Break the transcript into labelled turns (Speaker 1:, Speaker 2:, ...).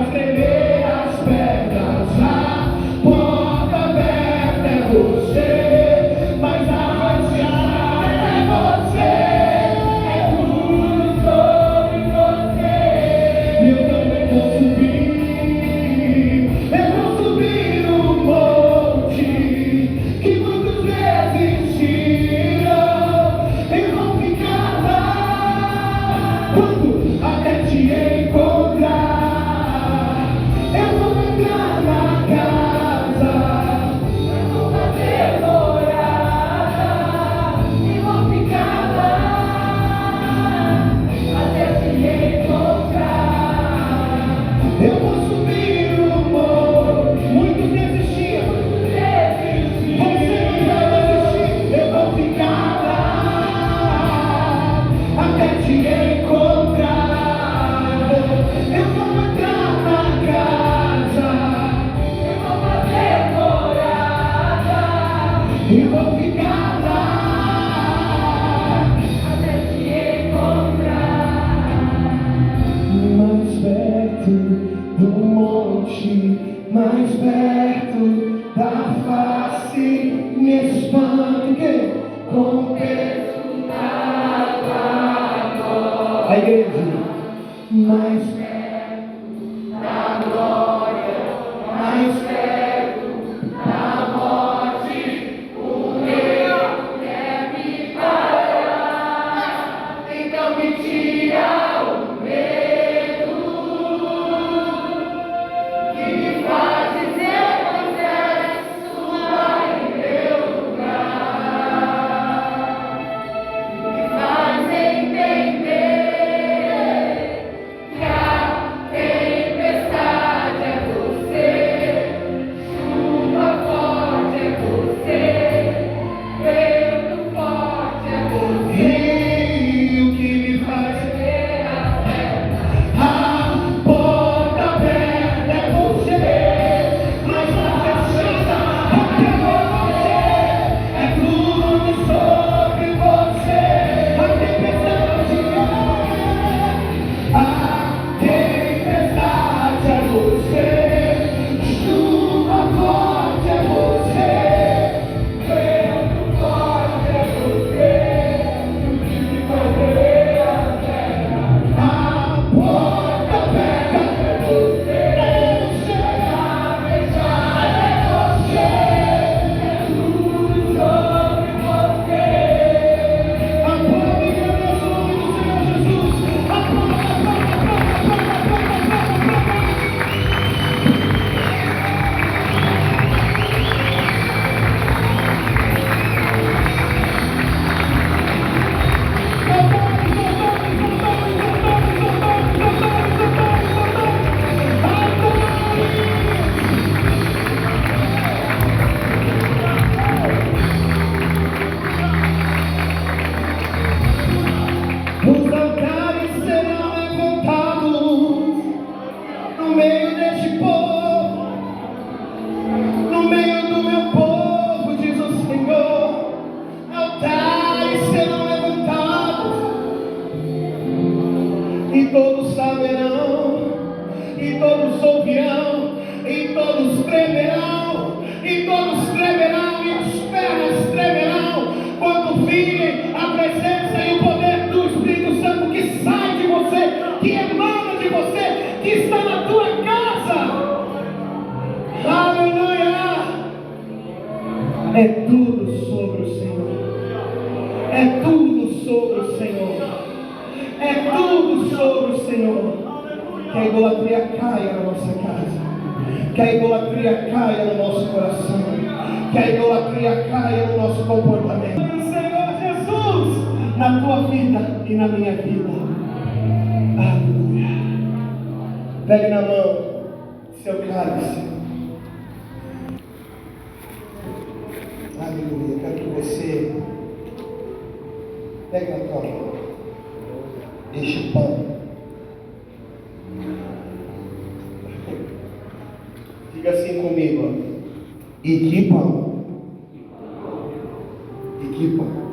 Speaker 1: faz tremer as pedras. A porta aberta é você, mas a fechada é você. É tudo sobre você. Eu também vou subir, eu vou subir no monte que muitas vezes tiram. Eu vou ficar lá quando até te encontrar. Eu vou entrar na casa, eu vou fazer morada e vou ficar lá até te encontrar. Eu vou subir no monte. Muitos desistiram, você não vai desistir. Eu vou ficar lá até te encontrar. Eu vou entrar na casa, eu vou fazer morada e vou ficar lá até te encontrar. Mais perto do monte, mais perto da face, me espanque com o peso da glória. A igreja, mais perto da glória, mais perto da morte, o meu quer me parar, então me tira o medo que me faz dizer processo lá em meu lugar, me faz entender que a tempestade é você, chuva forte é você, vento forte é você. E o que me faz ver a porta aberta é você, mas a fechada é você. É tudo sobre você. A tempestade é você, chuva forte é você, vento forte é você. O que me faz ver a terra, a porta aberta é você, a fechada é você. É tudo sobre você. Aplaude a Deus, o nome do Senhor Jesus. Aplauda. Os altares serão levantados no meio deste povo, no meio do meu povo, diz o Senhor. Altares serão levantados e todos saberão, e todos ouvirão, e todos tremerão, e todos tremerão, e as pernas tremerão quando virem a presença e o poder do Espírito Santo que sai de você, que emana de você, que está na tua casa. Aleluia! É tudo sobre o Senhor. É tudo sobre o Senhor. É tudo sobre o Senhor. Que a idolatria caia na nossa casa, que a idolatria caia no nosso coração, que a idolatria caia no nosso comportamento. Senhor Jesus, na tua vida e na minha vida. Aleluia. Pegue na mão seu cálice. Aleluia. Quero que você pegue na tua mão este pão. Diga assim comigo, ó. E que pão. E que pão.